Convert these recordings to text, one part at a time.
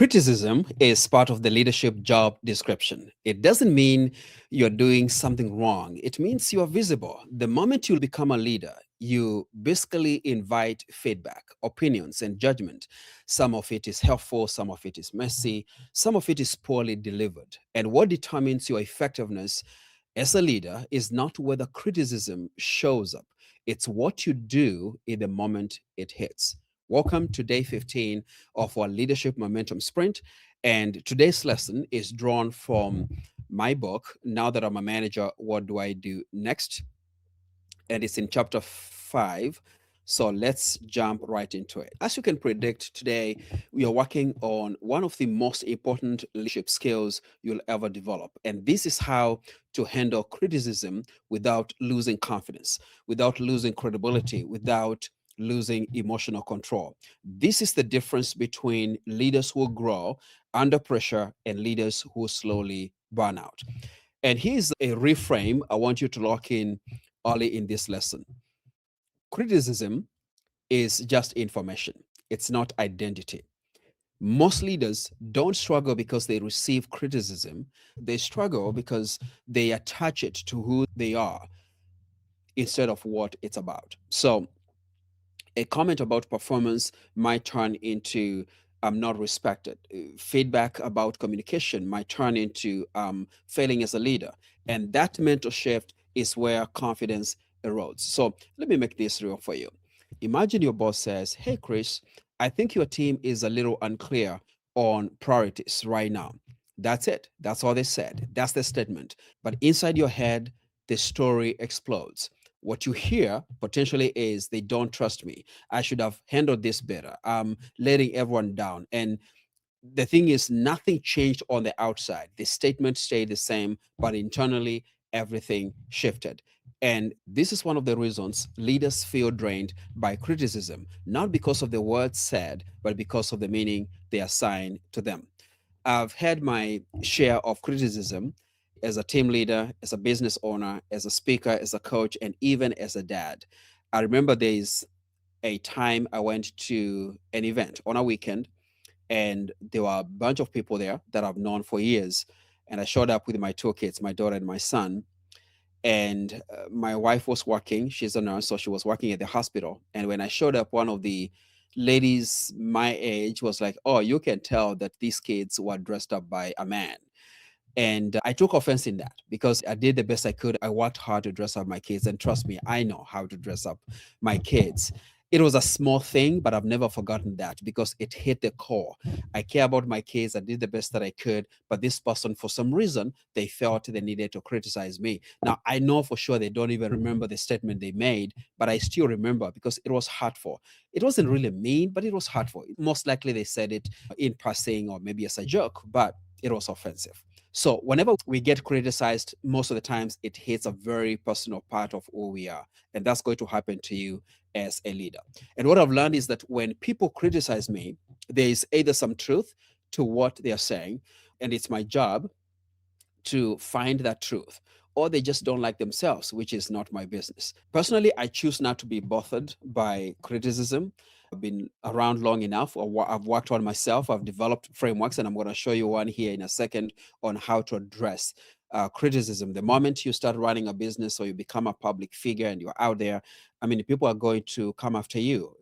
Criticism is part of the leadership job description. It doesn't mean you're doing something wrong, it means you are visible. The moment you become a leader, you basically invite feedback, opinions, and judgment. Some of it is helpful, some of it is messy, some of it is poorly delivered. And what determines your effectiveness as a leader is not whether criticism shows up, it's what you do in the moment it hits. Welcome to day 15 of our Leadership Momentum Sprint. And today's lesson is drawn from my book, Now That I'm a Manager, What Do I Do Next? And it's in chapter 5. So let's jump right into it. As you can predict, today we are working on one of the most important leadership skills you'll ever develop. And this is how to handle criticism without losing confidence, without losing credibility, without losing emotional control. This is the difference between leaders who grow under pressure and leaders who slowly burn out. And here's a reframe I want you to lock in early in this lesson. Criticism is just information, it's not identity. Most leaders don't struggle because they receive criticism, they struggle because they attach it to who they are instead of what it's about. So, a comment about performance might turn into I'm not respected. Feedback about communication might turn into failing as a leader. And that mental shift is where confidence erodes. So let me make this real for you. Imagine your boss says, "Hey, Chris, I think your team is a little unclear on priorities right now." That's it. That's all they said. That's the statement. But inside your head, the story explodes. What you hear potentially is they don't trust me. I should have handled this better. I'm letting everyone down. And the thing is, nothing changed on the outside. The statement stayed the same, but internally, everything shifted. And this is one of the reasons leaders feel drained by criticism, not because of the words said, but because of the meaning they assign to them. I've had my share of criticism as a team leader, as a business owner, as a speaker, as a coach, and even as a dad. I remember there's a time I went to an event on a weekend, and there were a bunch of people there that I've known for years. And I showed up with my two kids, my daughter and my son. And my wife was working. She's a nurse, so she was working at the hospital. And when I showed up, one of the ladies my age was like, "Oh, you can tell that these kids were dressed up by a man." And I took offense in that because I did the best I could. I worked hard to dress up my kids. And trust me, I know how to dress up my kids. It was a small thing, but I've never forgotten that because it hit the core. I care about my kids. I did the best that I could. But this person, for some reason, they felt they needed to criticize me. Now, I know for sure they don't even remember the statement they made, but I still remember because it was hurtful. It wasn't really mean, but it was hurtful. Most likely they said it in passing or maybe as a joke, but it was offensive. So whenever we get criticized, most of the times it hits a very personal part of who we are. And that's going to happen to you as a leader. And what I've learned is that when people criticize me, there is either some truth to what they are saying, and it's my job to find that truth, or they just don't like themselves, which is not my business. Personally, I choose not to be bothered by criticism. I've been around long enough, or I've worked on myself. I've developed frameworks, and I'm going to show you one here in a second on how to address criticism. The moment you start running a business or you become a public figure and you're out there, I mean, people are going to come after you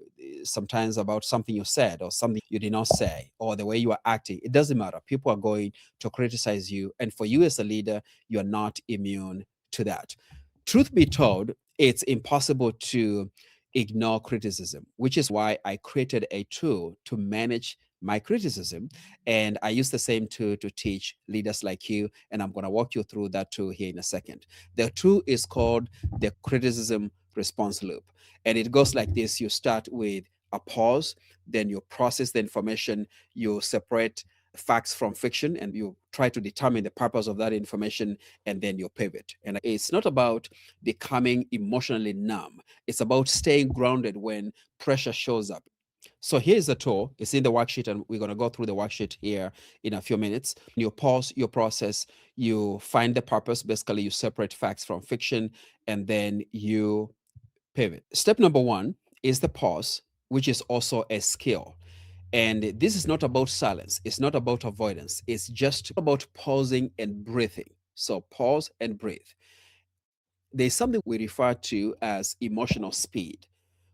sometimes about something you said or something you did not say or the way you are acting. It doesn't matter. People are going to criticize you. And for you as a leader, you're not immune to that. Truth be told, it's impossible to ignore criticism, which is why I created a tool to manage my criticism. And I use the same tool to teach leaders like you. And I'm going to walk you through that tool here in a second. The tool is called the criticism response loop. And it goes like this: you start with a pause, then you process the information, you separate facts from fiction, and you try to determine the purpose of that information, and then you pivot. And it's not about becoming emotionally numb, it's about staying grounded when pressure shows up. So here's the tool. It's in the worksheet, and we're going to go through the worksheet here in a few minutes. You pause your process, you find the purpose. Basically, you separate facts from fiction, and then you pivot. Step number one is the pause, which is also a skill. And this is not about silence, it's not about avoidance, it's just about pausing and breathing. So pause and breathe. There's something we refer to as emotional speed,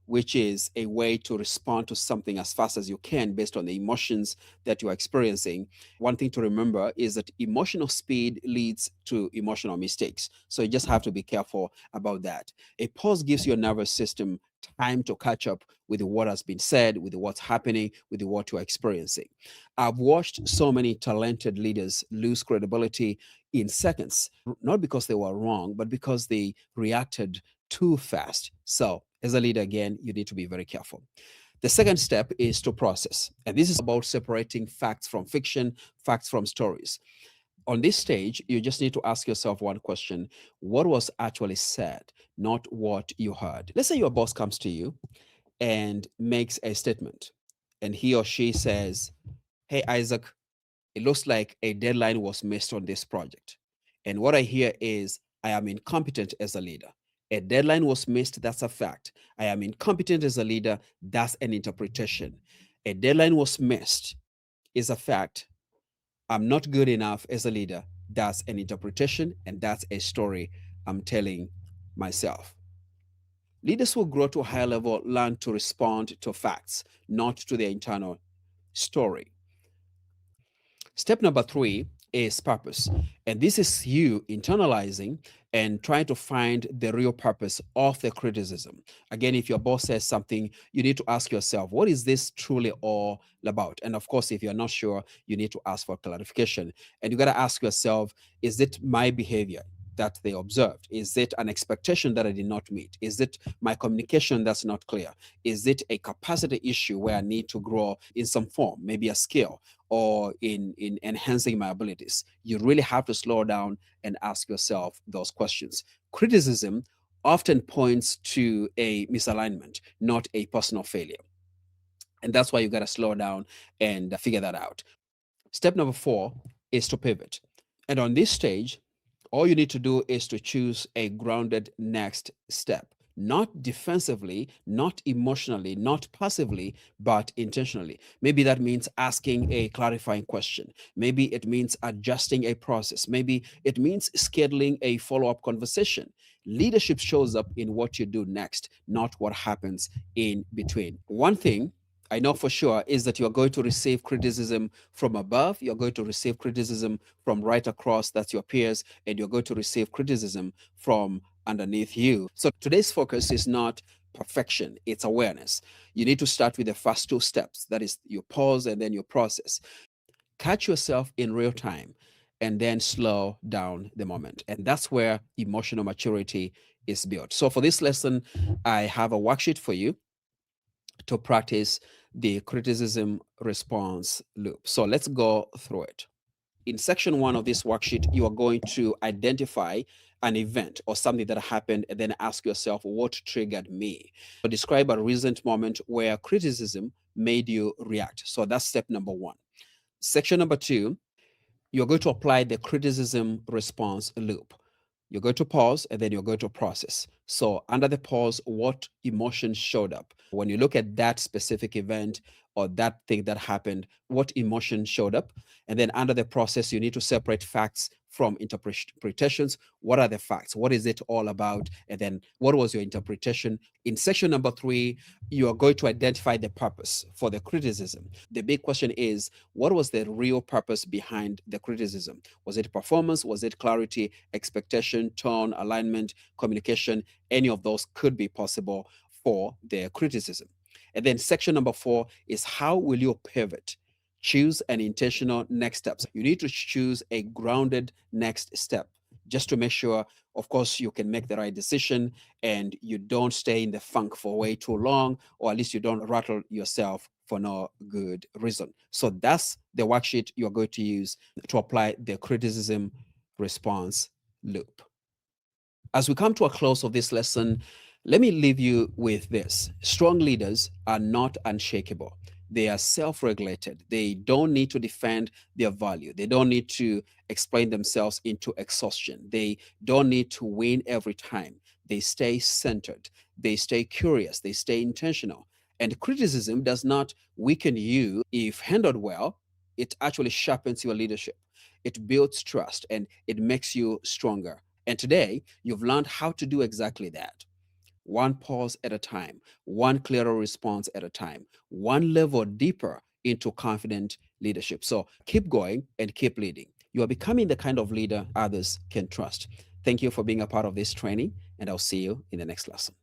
which is a way to respond to something as fast as you can based on the emotions that you are experiencing. One thing to remember is that emotional speed leads to emotional mistakes. So you just have to be careful about that. A pause gives your nervous system time to catch up with what has been said, with what's happening, with what you're experiencing. I've watched so many talented leaders lose credibility in seconds, not because they were wrong, but because they reacted too fast. So, as a leader, again, you need to be very careful. The second step is to process. And this is about separating facts from fiction, facts from stories. On this stage, you just need to ask yourself one question: what was actually said, not what you heard? Let's say your boss comes to you and makes a statement, and he or she says, "Hey, Isaac, it looks like a deadline was missed on this project. And what I hear is I am incompetent as a leader. A deadline was missed, that's a fact. I am incompetent as a leader, that's an interpretation. A deadline was missed is a fact. I'm not good enough as a leader, that's an interpretation, and that's a story I'm telling myself." Leaders who grow to a higher level learn to respond to facts, not to their internal story. Step number three is purpose. And this is you internalizing and trying to find the real purpose of the criticism. Again, if your boss says something, you need to ask yourself, what is this truly all about? And of course, if you're not sure, you need to ask for clarification. And you got to ask yourself, is it my behavior that they observed? Is it an expectation that I did not meet? Is it my communication that's not clear? Is it a capacity issue where I need to grow in some form, maybe a skill, or in enhancing my abilities? You really have to slow down and ask yourself those questions. Criticism often points to a misalignment, not a personal failure. And that's why you got to slow down and figure that out. Step number four is to pivot. And on this stage, all you need to do is to choose a grounded next step, not defensively, not emotionally, not passively, but intentionally. Maybe that means asking a clarifying question. Maybe it means adjusting a process. Maybe it means scheduling a follow up conversation. Leadership shows up in what you do next, not what happens in between. One thing I know for sure is that you're going to receive criticism from above, you're going to receive criticism from right across, that's your peers, and you're going to receive criticism from underneath you. So today's focus is not perfection, it's awareness. You need to start with the first two steps, that is, you pause and then you process. Catch yourself in real time and then slow down the moment. And that's where emotional maturity is built. So for this lesson, I have a worksheet for you to practice the criticism response loop. So let's go through it. In section one of this worksheet, you are going to identify an event or something that happened and then ask yourself, what triggered me? So describe a recent moment where criticism made you react. So that's step number one. Section number two, you're going to apply the criticism response loop. You're going to pause and then you're going to process. So, under the pause, what emotion showed up? When you look at that specific event or that thing that happened, what emotion showed up? And then under the process, you need to separate facts from interpretations. What are the facts? What is it all about? And then what was your interpretation? In section number three, you are going to identify the purpose for the criticism. The big question is, what was the real purpose behind the criticism? Was it performance? Was it clarity, expectation, tone, alignment, communication? Any of those could be possible for the criticism. And then section number four is, how will you pivot? Choose an intentional next steps. You need to choose a grounded next step just to make sure, of course, you can make the right decision and you don't stay in the funk for way too long, or at least you don't rattle yourself for no good reason. So that's the worksheet you're going to use to apply the criticism response loop. As we come to a close of this lesson, let me leave you with this. Strong leaders are not unshakable. They are self regulated. They don't need to defend their value. They don't need to explain themselves into exhaustion. They don't need to win every time. They stay centered. They stay curious. They stay intentional. And criticism does not weaken you. If handled well, it actually sharpens your leadership. It builds trust and it makes you stronger. And today, you've learned how to do exactly that. One pause at a time, one clearer response at a time, one level deeper into confident leadership. So keep going and keep leading. You are becoming the kind of leader others can trust. Thank you for being a part of this training, and I'll see you in the next lesson.